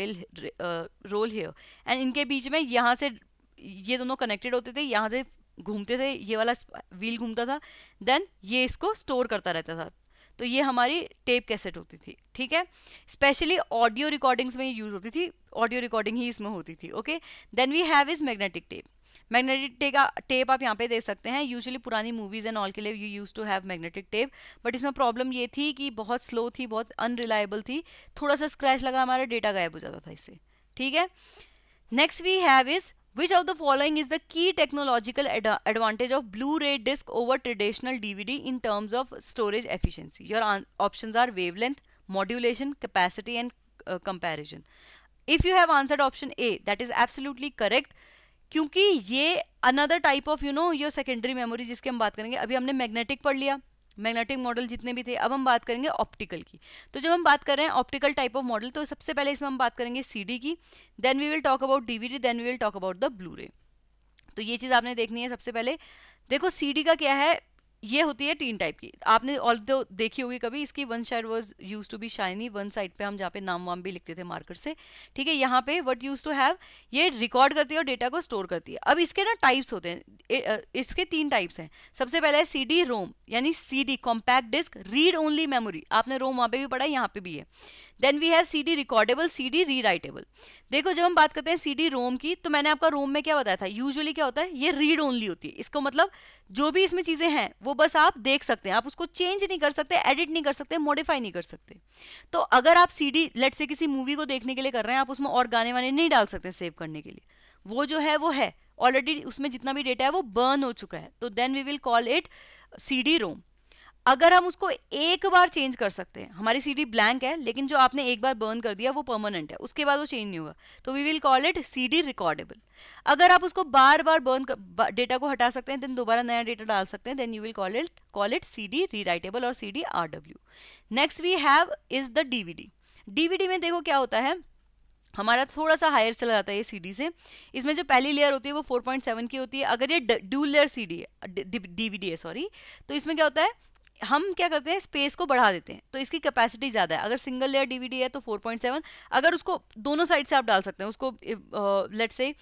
roll here, and इनके बीच में यहाँ से ये दोनों कनेक्टेड होते थे, यहाँ से घूमते थे, ये वाला व्हील घूमता था, देन ये इसको स्टोर करता रहता था. तो ये हमारी टेप कैसेट होती थी. ठीक है, स्पेशली ऑडियो रिकॉर्डिंग्स में यूज होती थी, ऑडियो रिकॉर्डिंग ही इसमें होती थी. Okay, then we have is magnetic tape. Magnetic tape आप यहाँ पे देख सकते हैं. यूजुअली पुरानी मूवीज एंड ऑल के लिए you use to have magnetic tape, but इसमें प्रॉब्लम ये थी कि बहुत स्लो थी, बहुत अनरिलायबल थी, थोड़ा सा स्क्रैच लगा हमारा डेटा गायब हो जाता था इससे. ठीक है, next we have is which of the following is the key technological advantage of Blu-ray disc over traditional DVD in terms of storage efficiency? Your options are wavelength, modulation, capacity and comparison. If you have answered option A, that is absolutely correct, क्योंकि ये another type of your secondary memory जिसके हम बात करेंगे. अभी हमने magnetic पढ़ लिया, मैग्नेटिक मॉडल जितने भी थे. अब हम बात करेंगे ऑप्टिकल की. तो जब हम बात कर रहे हैं ऑप्टिकल टाइप ऑफ मॉडल, तो सबसे पहले इसमें हम बात करेंगे सीडी की, then we will talk about DVD, then we will talk about the Blu ray. तो ये चीज़ आपने देखनी है. सबसे पहले देखो सीडी का क्या है, ये होती है 3 टाइप की. आपने ऑल्दो देखी होगी कभी, इसकी one side was use to be shiny, one side पे हम जहाँ पे नाम वाम भी लिखते थे मार्कर से. ठीक है, यहाँ पे व्हाट यूज टू हैव, ये रिकॉर्ड करती है और डेटा को स्टोर करती है. अब इसके ना टाइप्स होते हैं, इसके 3 टाइप्स हैं. सबसे पहले है सीडी रोम, यानी CD compact disc read only memory. आपने रोम वहाँ पे भी पढ़ा है, यहाँ पे भी है. Then we have CD recordable, CD rewritable. देखो जब हम बात करते हैं सीडी रोम की, तो मैंने आपका रोम में क्या बताया था, यूजुअली क्या होता है, ये रीड ओनली होती है. इसको मतलब जो भी इसमें चीजें हैं वो बस आप देख सकते हैं, आप उसको चेंज नहीं कर सकते, एडिट नहीं कर सकते, मॉडिफाई नहीं कर सकते. तो अगर आप सीडी लेट से किसी मूवी को देखने के लिए कर रहे हैं, आप उसमें और गाने वाने नहीं डाल सकते सेव करने के लिए. वो जो है वो है ऑलरेडी, उसमें जितना भी डेटा है वो बर्न हो चुका है. तो then we will call it CD ROM. अगर हम उसको एक बार चेंज कर सकते हैं, हमारी सीडी ब्लैंक है लेकिन जो आपने एक बार बर्न कर दिया वो परमानेंट है, उसके बाद वो चेंज नहीं होगा, तो we will call it CD recordable. अगर आप उसको बार बार डेटा को हटा सकते हैं, देन दोबारा नया डेटा डाल सकते हैं, then you will call it CD rewritable और CD RW. Next we have is the DVD. DVD में देखो क्या होता है, हमारा थोड़ा सा हायर चला जाता है ये सीडी से. इसमें जो पहली लेयर होती है वो 4.7 की होती है. अगर ये ड्यूल लेयर सीडी है, डीवीडी है सॉरी, तो इसमें क्या होता है, हम क्या करते हैं, स्पेस को बढ़ा देते हैं, तो इसकी कैपेसिटी ज़्यादा है. अगर सिंगल लेयर डीवीडी है तो 4.7, अगर उसको दोनों साइड से आप डाल सकते हैं, उसको let's say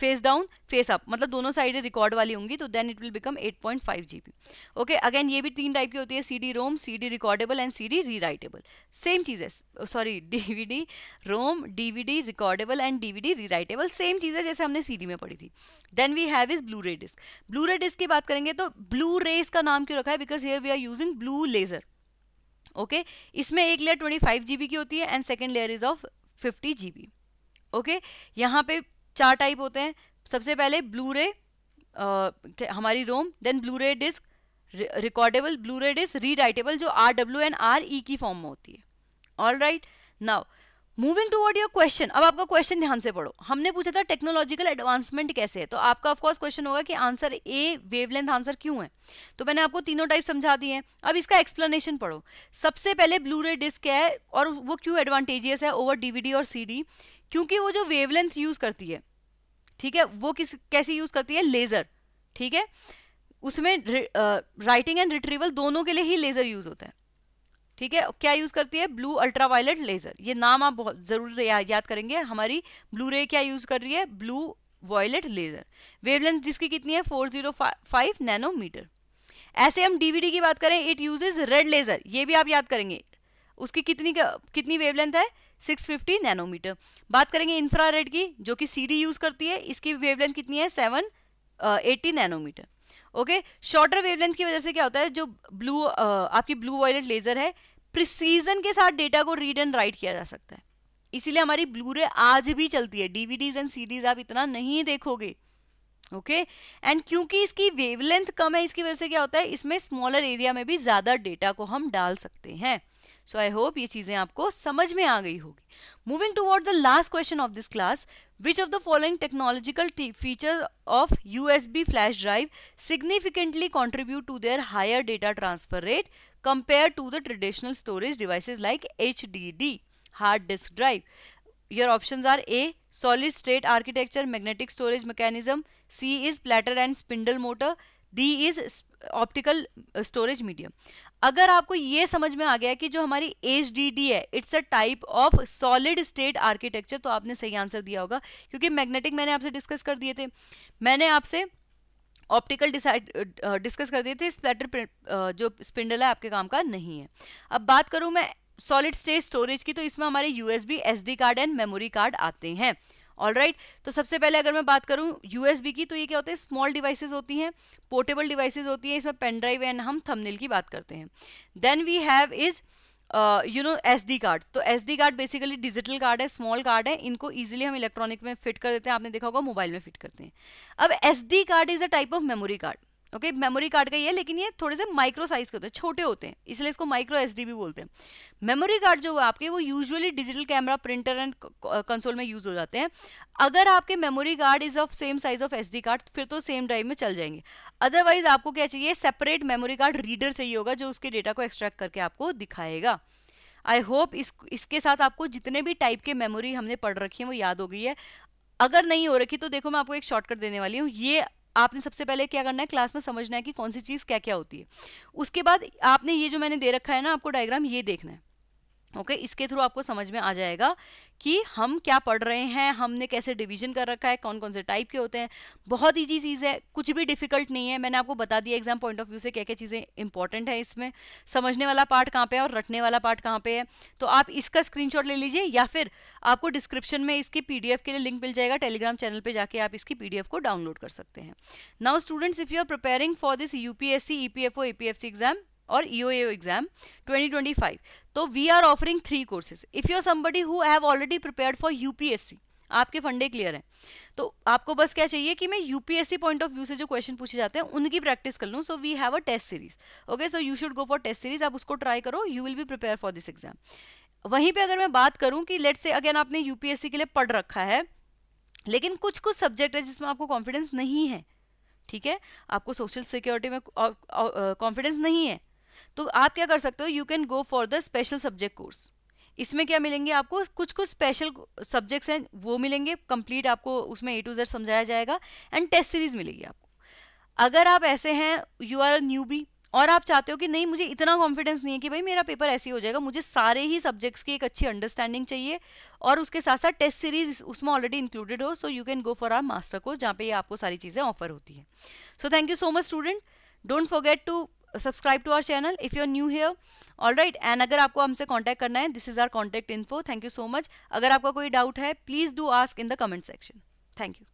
face down face up, मतलब दोनों साइडें रिकॉर्ड वाली होंगी, तो then it will become 8.5 GB। Okay, again ये भी 3 टाइप की होती है, CD ROM, CD recordable and CD rewritable. Same चीज़ है, sorry DVD ROM, DVD recordable and DVD rewritable, same चीज़ है जैसे हमने CD में पढ़ी थी। Then we have is blu ray disc. Blu ray disc की बात करेंगे तो ब्लू रेस का नाम क्यों रखा है, because here we are using blue laser. Okay, इसमें एक लेयर 25 GB की होती है and second layer is of 50 GB। Okay, यहाँ पे 4 टाइप होते हैं। सबसे पहले ब्लू रे हमारी रोम, then blue ray disc recordable, blue ray disc rewritable जो RW एंड RE की फॉर्म में होती है। All right, now moving toward your question. अब आपका क्वेश्चन ध्यान से पढ़ो। हमने पूछा था टेक्नोलॉजिकल एडवांसमेंट कैसे है, तो आपका ऑफ कोर्स क्वेश्चन होगा कि आंसर ए वेवलेंथ आंसर क्यों है। तो मैंने आपको तीनों टाइप समझा दिए हैं, अब इसका एक्सप्लेनेशन पढ़ो। सबसे पहले ब्लू रे डिस्क क्या है और वो क्यों एडवांटेजियस है ओवर DVD और CD, क्योंकि वो जो वेवलेंथ यूज करती है, ठीक है, वो कैसी यूज करती है, लेजर। ठीक है, उसमें राइटिंग एंड रिट्रीवल दोनों के लिए ही लेजर यूज होता है। ठीक है, क्या यूज करती है, ब्लू अल्ट्रावायलेट लेजर। ये नाम आप बहुत जरूर याद करेंगे। हमारी ब्लू रे क्या यूज कर रही है, ब्लू वॉयलेट लेजर। वेवलेंथ जिसकी कितनी है, 405 नैनोमीटर। ऐसे हम DVD की बात करें, इट यूजेस रेड लेजर, ये भी आप याद करेंगे। उसकी कितनी वेवलेंथ है, 650 नैनोमीटर। बात करेंगे इंफ्रारेड की, जो कि CD यूज करती है, इसकी वेवलेंथ कितनी है, 780 नैनोमीटर। ओके, शॉर्टर वेवलेंथ की वजह से क्या होता है, जो आपकी ब्लू वॉयलेट लेजर है, प्रिसीजन के साथ डेटा को रीड एंड राइट किया जा सकता है। इसीलिए हमारी ब्लू रे आज भी चलती है, DVDs एंड CDs आप इतना नहीं देखोगे। ओके, एंड क्योंकि इसकी वेवलेंथ कम है, इसकी वजह से क्या होता है, इसमें स्मॉलर एरिया में भी ज्यादा डेटा को हम डाल सकते हैं। सो आई होप ये चीजें आपको समझ में आ गई होगी। Moving toward the last question of this class, which of the following technological features of USB flash drive significantly contribute to their higher data transfer rate compared to the traditional storage devices like HDD, hard disk drive? Your options are A, solid state architecture magnetic storage mechanism, C is platter and spindle motor, D is optical storage medium. अगर आपको ये समझ में आ गया कि जो हमारी HDD है it's a type of solid state architecture, तो आपने सही आंसर दिया होगा, क्योंकि मैग्नेटिक मैंने आपसे डिस्कस कर दिए थे, मैंने आपसे ऑप्टिकल डिस्कस कर दिए थे। स्प्लैटर जो स्पिंडल है आपके काम का नहीं है। अब बात करूं मैं सॉलिड स्टेट स्टोरेज की, तो इसमें हमारे USB, SD card and memory card आते हैं। ऑल राइट, तो सबसे पहले अगर मैं बात करूं USB की, तो ये क्या होते हैं, स्मॉल डिवाइसेस होती हैं, पोर्टेबल डिवाइसेस होती हैं, इसमें पेन ड्राइव एंड हम थंबनेल की बात करते हैं। Then we have is SD card. तो SD card basically digital card है, स्मॉल कार्ड है, इनको इजीली हम इलेक्ट्रॉनिक में फिट कर देते हैं, आपने देखा होगा मोबाइल में फिट करते हैं। अब SD card is a type of memory card. Okay, memory card का ये है, लेकिन ये थोड़े से माइक्रो साइज के होते हैं, छोटे होते हैं, इसलिए इसको माइक्रो SD भी बोलते हैं। मेमोरी कार्ड जो है आपके, वो usually digital camera, printer and console में यूज हो जाते हैं। अगर आपके memory card is of same size of SD card, फिर तो सेम ड्राइव में चल जाएंगे। अदरवाइज आपको क्या चाहिए, सेपरेट मेमोरी कार्ड रीडर चाहिए होगा, जो उसके डेटा को एक्सट्रैक्ट करके आपको दिखाएगा। आई होप इसके साथ आपको जितने भी टाइप के मेमोरी हमने पढ़ रखी है वो याद हो गई है। अगर नहीं हो रखी तो देखो मैं आपको एक शॉर्टकट देने वाली हूँ। ये आपने सबसे पहले क्या करना है, क्लास में समझना है कि कौन सी चीज़ क्या क्या होती है। उसके बाद आपने ये जो मैंने दे रखा है ना आपको डायग्राम, ये देखना है। ओके, इसके थ्रू आपको समझ में आ जाएगा कि हम क्या पढ़ रहे हैं, हमने कैसे डिवीजन कर रखा है, कौन कौन से टाइप के होते हैं। बहुत ईजी चीज़ है, कुछ भी डिफिकल्ट नहीं है। मैंने आपको बता दिया एग्जाम पॉइंट ऑफ व्यू से क्या क्या चीज़ें इंपॉर्टेंट है इसमें, समझने वाला पार्ट कहाँ पे है और रटने वाला पार्ट कहाँ पे है। तो आप इसका स्क्रीनशॉट ले लीजिए, या फिर आपको डिस्क्रिप्शन में इसकी PDF के लिए लिंक मिल जाएगा, टेलीग्राम चैनल पर जाके आप इसकी PDF को डाउनलोड कर सकते हैं। Now students, if you are preparing for this UPSC, EPFO, APFC exam और EOAO एग्जाम 2025, तो we are offering 3 courses. If you are somebody who have already prepared for UPSC, आपके फंडे क्लियर हैं, तो आपको बस क्या चाहिए कि मैं UPSC पॉइंट ऑफ व्यू से जो क्वेश्चन पूछे जाते हैं उनकी प्रैक्टिस कर लूँ। So we have a test series. Okay, so you should go for test series, आप उसको ट्राई करो, you will be prepare for this exam. वहीं पे अगर मैं बात करूँ कि लेट्स से अगेन आपने UPSC के लिए पढ़ रखा है, लेकिन कुछ कुछ सब्जेक्ट है जिसमें आपको कॉन्फिडेंस नहीं है, ठीक है, आपको सोशल सिक्योरिटी में कॉन्फिडेंस नहीं है, तो आप क्या कर सकते हो, you can go for the special subject course. इसमें क्या मिलेंगे आपको, कुछ कुछ स्पेशल सब्जेक्ट्स हैं वो मिलेंगे, कंप्लीट आपको उसमें A to Z समझाया जाएगा, एंड टेस्ट सीरीज मिलेगी आपको। अगर आप ऐसे हैं, यू आर न्यूबी और आप चाहते हो कि नहीं मुझे इतना कॉन्फिडेंस नहीं है कि भाई मेरा पेपर ऐसे ही हो जाएगा, मुझे सारे ही सब्जेक्ट्स की एक अच्छी अंडरस्टैंडिंग चाहिए और उसके साथ साथ टेस्ट सीरीज उसमें ऑलरेडी इंक्लूडेड हो, so you can go for our master course जहाँ पे ये आपको सारी चीज़ें ऑफर होती है. So thank you so much student. Don't forget to subscribe to our channel if you are new here. Alright, and अगर आपको हमसे कांटेक्ट करना है, this is our contact info. Thank you so much. अगर आपका कोई डाउट है please do ask in the comment section. Thank you.